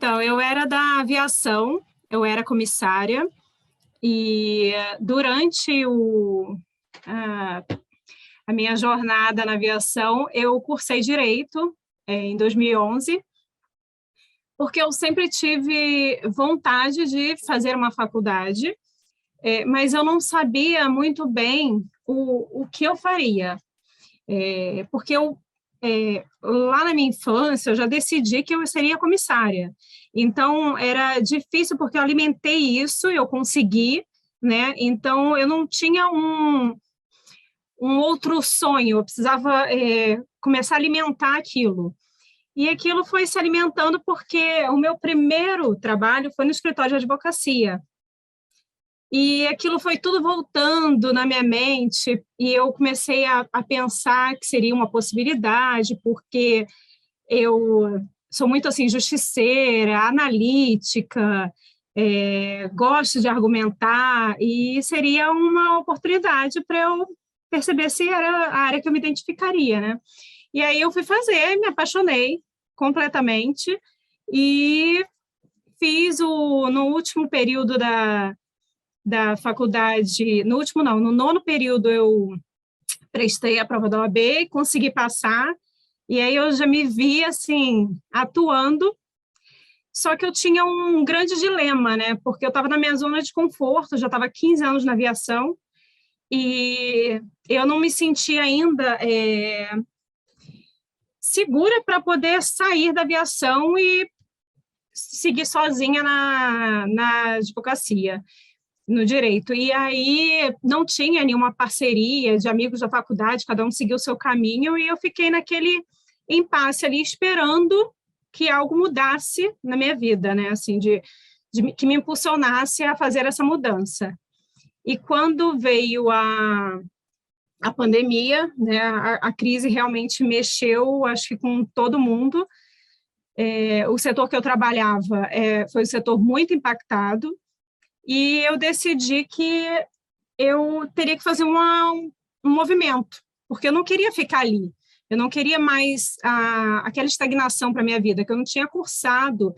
Então, eu era da aviação, eu era comissária, e durante a, a minha jornada na aviação, eu cursei Direito em 2011, porque eu sempre tive vontade de fazer uma faculdade, mas eu não sabia muito bem o que eu faria. Porque lá na minha infância, eu já decidi que eu seria comissária. Então, era difícil porque eu alimentei isso, eu consegui, né? Então, eu não tinha um outro sonho, eu precisava começar a alimentar aquilo. E aquilo foi se alimentando porque o meu primeiro trabalho foi no escritório de advocacia. E aquilo foi tudo voltando na minha mente, e eu comecei a pensar que seria uma possibilidade, porque eu sou muito assim, justiceira, analítica, gosto de argumentar, e seria uma oportunidade para eu perceber se era a área que eu me identificaria, né? E aí eu fui fazer, me apaixonei completamente, e fiz no último período da faculdade, no último não, no nono período eu prestei a prova da OAB, consegui passar, e aí eu já me vi, assim, atuando, só que eu tinha um grande dilema, né, porque eu estava na minha zona de conforto, já estava 15 anos na aviação, e eu não me sentia ainda segura para poder sair da aviação e seguir sozinha na advocacia, no direito. E aí não tinha nenhuma parceria de amigos da faculdade, cada um seguiu o seu caminho, e eu fiquei naquele impasse ali, esperando que algo mudasse na minha vida, né? Assim, que me impulsionasse a fazer essa mudança. E quando veio a pandemia, né, a crise realmente mexeu, acho que com todo mundo. O setor que eu trabalhava foi um setor muito impactado, e eu decidi que eu teria que fazer um movimento, porque eu não queria ficar ali, eu não queria mais aquela estagnação para a minha vida, que eu não tinha cursado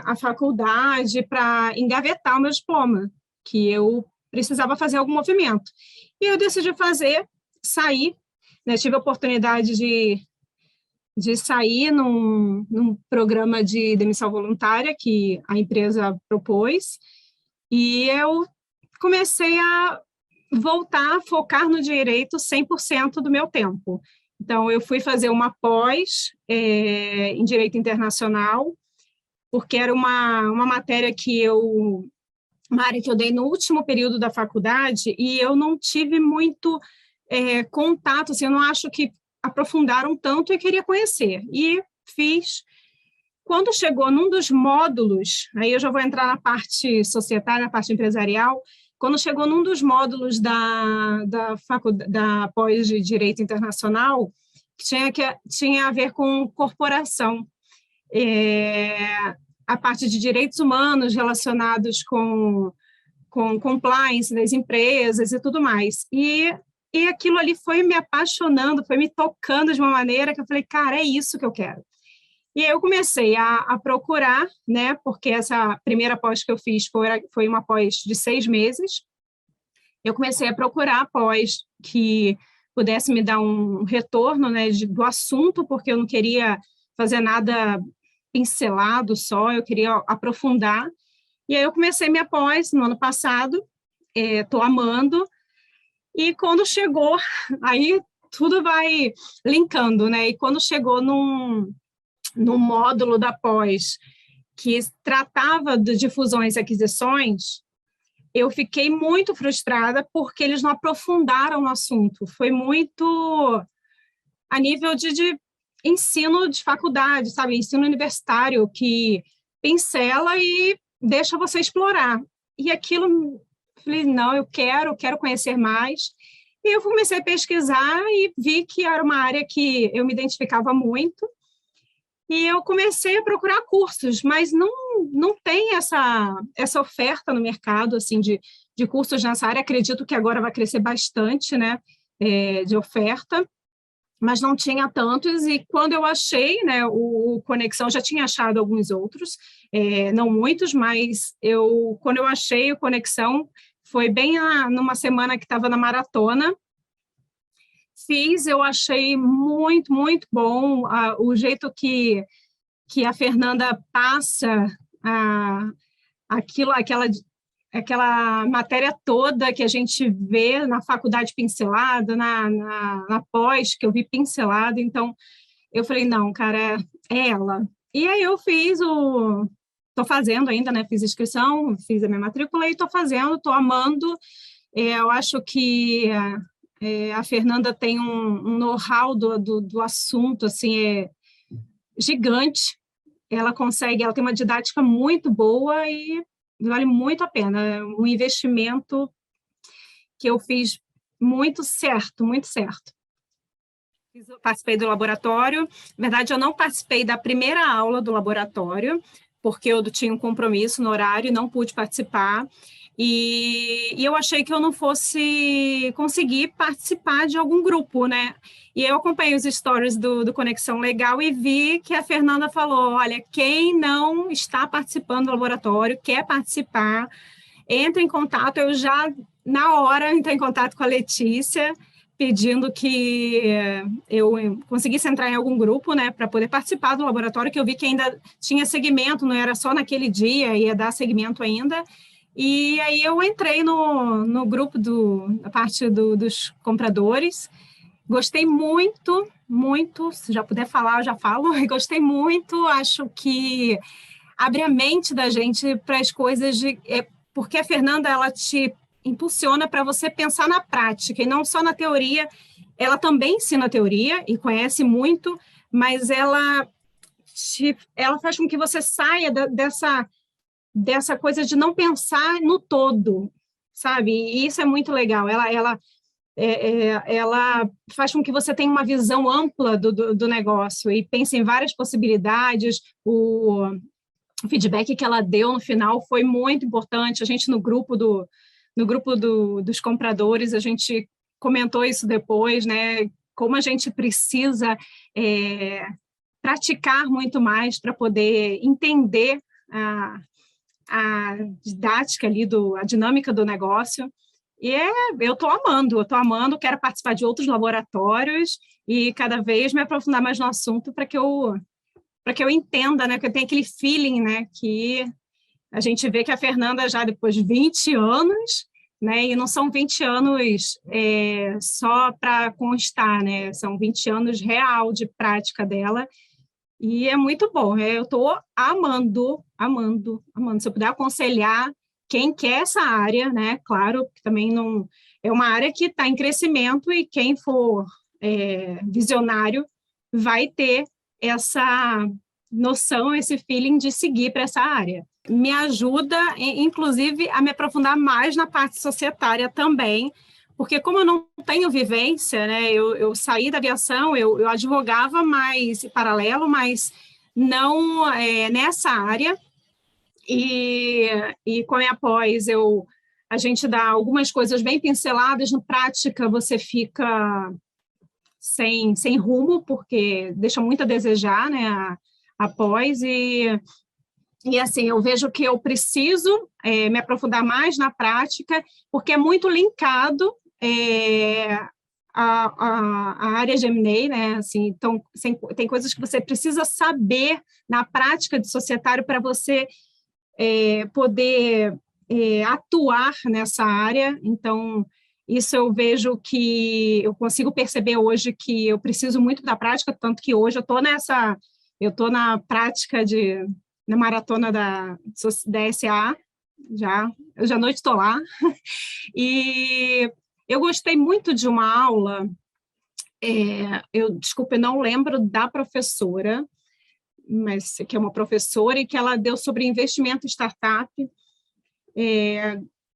a faculdade para engavetar o meu diploma, que eu precisava fazer algum movimento. E eu decidi sair, né, tive a oportunidade de sair num programa de demissão voluntária que a empresa propôs, e eu comecei a voltar a focar no direito 100% do meu tempo. Então, eu fui fazer uma pós em Direito Internacional, porque era uma matéria uma área que eu dei no último período da faculdade, e eu não tive muito contato, assim, eu não acho que aprofundaram tanto, e queria conhecer. E fiz. Quando chegou num dos módulos, aí eu já vou entrar na parte societária, na parte empresarial, quando chegou num dos módulos da pós de Direito Internacional, que tinha a ver com corporação, a parte de direitos humanos relacionados com compliance das empresas e tudo mais. E aquilo ali foi me apaixonando, foi me tocando de uma maneira que eu falei, cara, é isso que eu quero. E aí eu comecei a procurar, né, porque essa primeira pós que eu fiz foi uma pós de 6 meses. Eu comecei a procurar pós que pudesse me dar um retorno, né, do assunto, porque eu não queria fazer nada pincelado só, eu queria aprofundar. E aí eu comecei minha pós no ano passado, estou amando, e quando chegou, aí tudo vai linkando, né, e quando chegou no módulo da pós, que tratava de fusões e aquisições, eu fiquei muito frustrada porque eles não aprofundaram no assunto. Foi muito a nível de ensino de faculdade, sabe? Ensino universitário, que pincela e deixa você explorar. E aquilo, falei, não, eu quero conhecer mais. E eu comecei a pesquisar e vi que era uma área que eu me identificava muito. E eu comecei a procurar cursos, mas não tem essa oferta no mercado, assim, de cursos nessa área. Acredito que agora vai crescer bastante, né, de oferta. mas não tinha tantos, e quando eu achei, né, o Conexão, já tinha achado alguns outros, não muitos, mas quando eu achei o Conexão, foi bem numa semana que estava na maratona, eu achei muito, muito bom o jeito que a Fernanda passa a, aquela matéria toda que a gente vê na faculdade pincelada, na pós, que eu vi pincelada. Então, eu falei, não, cara, é ela. E aí eu estou fazendo ainda, né? Fiz inscrição, fiz a minha matrícula e estou fazendo, estou amando. Eu acho que a Fernanda tem um know-how do assunto, assim, gigante. Ela tem uma didática muito boa e vale muito a pena. É um investimento que eu fiz muito certo, muito certo. Participei do laboratório. Na verdade, eu não participei da primeira aula do laboratório, porque eu tinha um compromisso no horário e não pude participar. E eu achei que eu não fosse conseguir participar de algum grupo, né? E eu acompanhei os stories do Conexão Legal e vi que a Fernanda falou, olha, quem não está participando do laboratório, quer participar, entra em contato. Eu já, na hora, entrei em contato com a Letícia, pedindo que eu conseguisse entrar em algum grupo, né, para poder participar do laboratório, que eu vi que ainda tinha segmento, não era só naquele dia, ia dar segmento ainda. E aí eu entrei no grupo da parte dos compradores. Gostei muito, muito, se já puder falar, eu já falo. Gostei muito, acho que abre a mente da gente para as coisas, porque a Fernanda, ela te impulsiona para você pensar na prática, e não só na teoria. Ela também ensina a teoria e conhece muito, mas ela faz com que você saia dessa coisa de não pensar no todo, sabe? E isso é muito legal. Ela faz com que você tenha uma visão ampla do negócio e pense em várias possibilidades. O feedback que ela deu no final foi muito importante. A gente, no grupo dos compradores, a gente comentou isso depois, né? Como a gente precisa praticar muito mais para poder entender a didática ali, a dinâmica do negócio. E eu estou amando, quero participar de outros laboratórios e cada vez me aprofundar mais no assunto para que eu entenda, né, que eu tenho aquele feeling, né, que a gente vê que a Fernanda já depois de 20 anos, né, e não são 20 anos só para constar, né, são 20 anos real de prática dela. E é muito bom, eu estou amando, amando, amando. Se eu puder aconselhar quem quer essa área, né? Claro, que também não é uma área que está em crescimento e quem for visionário vai ter essa noção, esse feeling de seguir para essa área. Me ajuda, inclusive, a me aprofundar mais na parte societária também, porque como eu não tenho vivência, né, eu saí da aviação, eu advogava mais em paralelo, mas não nessa área, e com a minha pós, a gente dá algumas coisas bem pinceladas, no prática você fica sem rumo, porque deixa muito a desejar, né, a pós, e assim, eu vejo que eu preciso me aprofundar mais na prática, porque é muito linkado a área de M&A, né? Assim, então, tem coisas que você precisa saber na prática de societário para você poder atuar nessa área. Então, isso eu vejo que eu consigo perceber hoje que eu preciso muito da prática, tanto que hoje eu estou na prática na maratona da SA, hoje à noite estou lá, e eu gostei muito de uma aula, desculpa, eu não lembro da professora, mas que é uma professora e que ela deu sobre investimento em startup.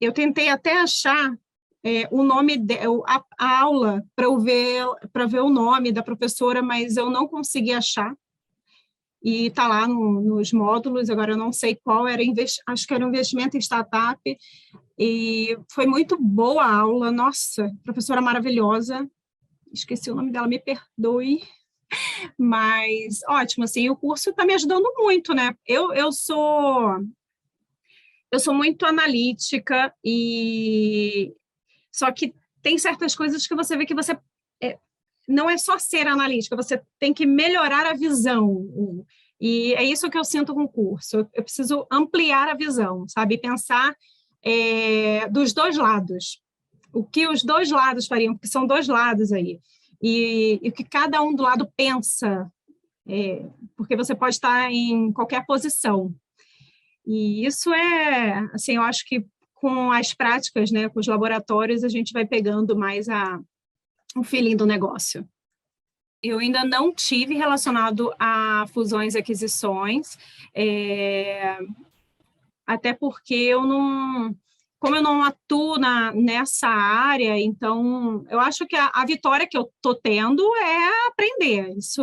Eu tentei até achar o nome, a aula, para ver o nome da professora, mas eu não consegui achar. E está lá nos módulos, agora eu não sei qual era, acho que era um investimento em startup, e foi muito boa a aula, nossa, professora maravilhosa, esqueci o nome dela, me perdoe, mas ótimo, assim, o curso está me ajudando muito, né? Eu sou muito analítica e só que tem certas coisas que você vê que você é, não é só ser analítica, você tem que melhorar a visão. E é isso que eu sinto com o curso. Eu preciso ampliar a visão, sabe? Pensar dos dois lados. O que os dois lados fariam, porque são dois lados aí. E o que cada um do lado pensa, porque você pode estar em qualquer posição. E isso assim, eu acho que com as práticas, né, com os laboratórios, a gente vai pegando mais o feeling do negócio. Eu ainda não tive relacionado a fusões e aquisições, até porque como eu não atuo nessa área, então eu acho que a vitória que eu estou tendo é aprender. Isso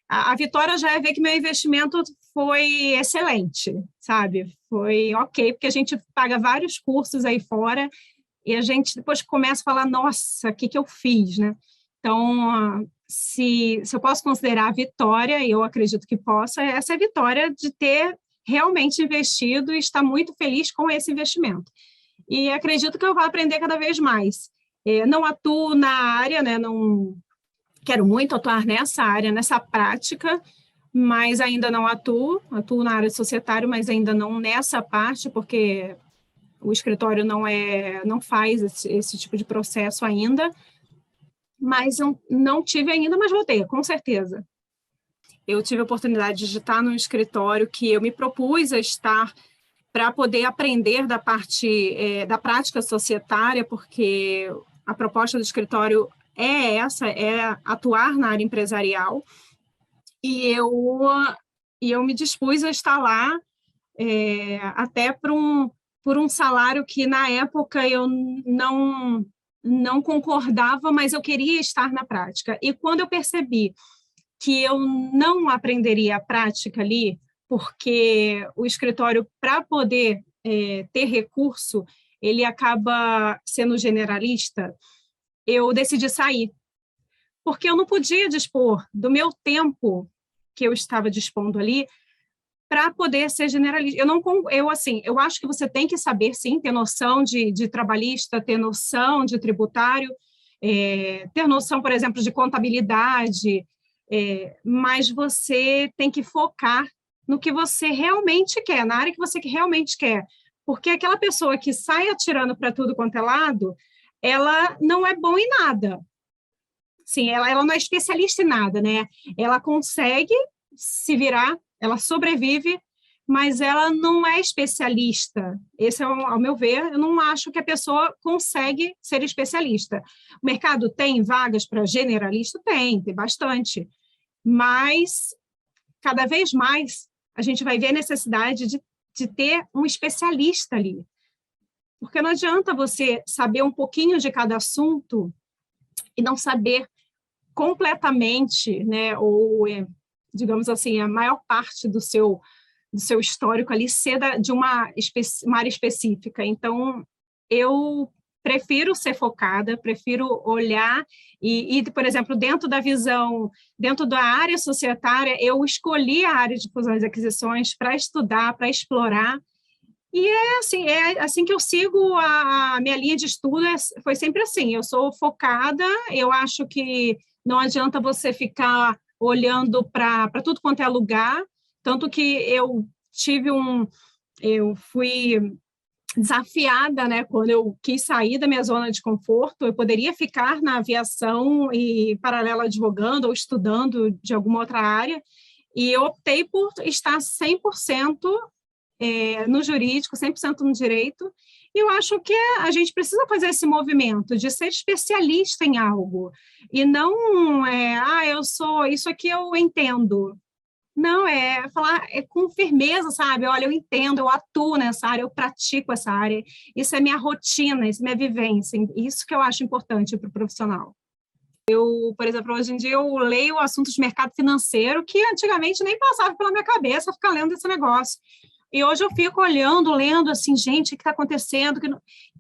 a vitória já é ver que meu investimento foi excelente, sabe? Foi ok, porque a gente paga vários cursos aí fora e a gente depois começa a falar, nossa, o que eu fiz, né? Então, se eu posso considerar a vitória, e eu acredito que possa, essa é a vitória de ter realmente investido e estar muito feliz com esse investimento. E acredito que eu vou aprender cada vez mais. Não atuo na área, né? Não quero muito atuar nessa área, nessa prática, mas ainda não atuo na área societária, mas ainda não nessa parte, porque o escritório não faz esse tipo de processo ainda, mas eu não tive ainda, mas vou ter, com certeza. Eu tive a oportunidade de estar num escritório que eu me propus a estar para poder aprender da parte da prática societária, porque a proposta do escritório é atuar na área empresarial, e eu me dispus a estar lá até por um salário que, na época, eu não concordava, mas eu queria estar na prática. E quando eu percebi que eu não aprenderia a prática ali, porque o escritório, para poder ter recurso, ele acaba sendo generalista, eu decidi sair, porque eu não podia dispor do meu tempo que eu estava dispondo ali para poder ser generalista. Eu acho que você tem que saber, sim, ter noção de trabalhista, ter noção de tributário, ter noção, por exemplo, de contabilidade, mas você tem que focar no que você realmente quer, na área que você realmente quer, porque aquela pessoa que sai atirando para tudo quanto é lado, ela não é bom em nada. Sim, ela não é especialista em nada, né? Ela consegue se virar, ela sobrevive, mas ela não é especialista. Esse é, ao meu ver, eu não acho que a pessoa consegue ser especialista. O mercado tem vagas para generalista? Tem bastante. Mas, cada vez mais, a gente vai ver a necessidade de ter um especialista ali. Porque não adianta você saber um pouquinho de cada assunto e não saber completamente, né, ou, digamos assim, a maior parte do seu histórico ali ser de uma área específica. Então, eu prefiro ser focada, prefiro olhar e, por exemplo, dentro da visão, dentro da área societária, eu escolhi a área de fusões e aquisições para estudar, para explorar, e é assim que eu sigo a minha linha de estudo, foi sempre assim, eu sou focada, eu acho que não adianta você ficar olhando para tudo quanto é lugar, tanto que eu fui desafiada, né, quando eu quis sair da minha zona de conforto, eu poderia ficar na aviação e paralelo advogando ou estudando de alguma outra área, e eu optei por estar 100% no jurídico, 100% no direito, e eu acho que a gente precisa fazer esse movimento de ser especialista em algo, e não eu sou, isso aqui eu entendo. Não, falar com firmeza, sabe? Olha, eu entendo, eu atuo nessa área, eu pratico essa área, isso é minha rotina, isso é minha vivência, isso que eu acho importante para o profissional. Por exemplo, hoje em dia eu leio assuntos de mercado financeiro que antigamente nem passava pela minha cabeça ficar lendo esse negócio. E hoje eu fico olhando, lendo, assim, gente, o que está acontecendo,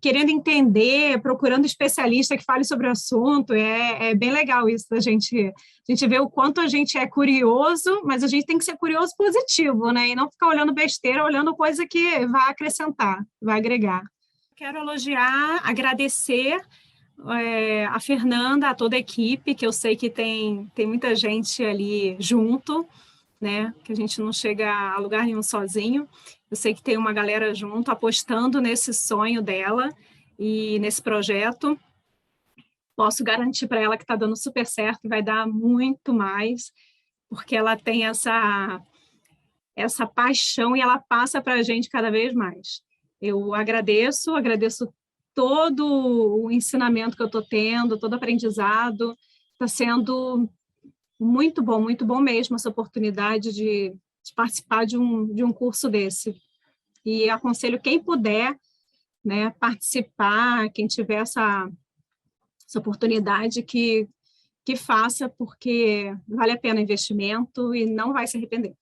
querendo entender, procurando especialista que fale sobre o assunto. É bem legal isso, a gente ver o quanto a gente é curioso, mas a gente tem que ser curioso positivo, né? E não ficar olhando besteira, olhando coisa que vai acrescentar, vai agregar. Quero elogiar, agradecer a Fernanda, a toda a equipe, que eu sei que tem muita gente ali junto, né? Que a gente não chega a lugar nenhum sozinho. Eu sei que tem uma galera junto apostando nesse sonho dela e nesse projeto. Posso garantir para ela que está dando super certo e vai dar muito mais, porque ela tem essa paixão e ela passa para a gente cada vez mais. Eu agradeço todo o ensinamento que eu estou tendo, todo aprendizado. Está sendo muito bom mesmo essa oportunidade de participar de um curso desse. E aconselho quem puder, né, participar, quem tiver essa oportunidade, que faça, porque vale a pena o investimento e não vai se arrepender.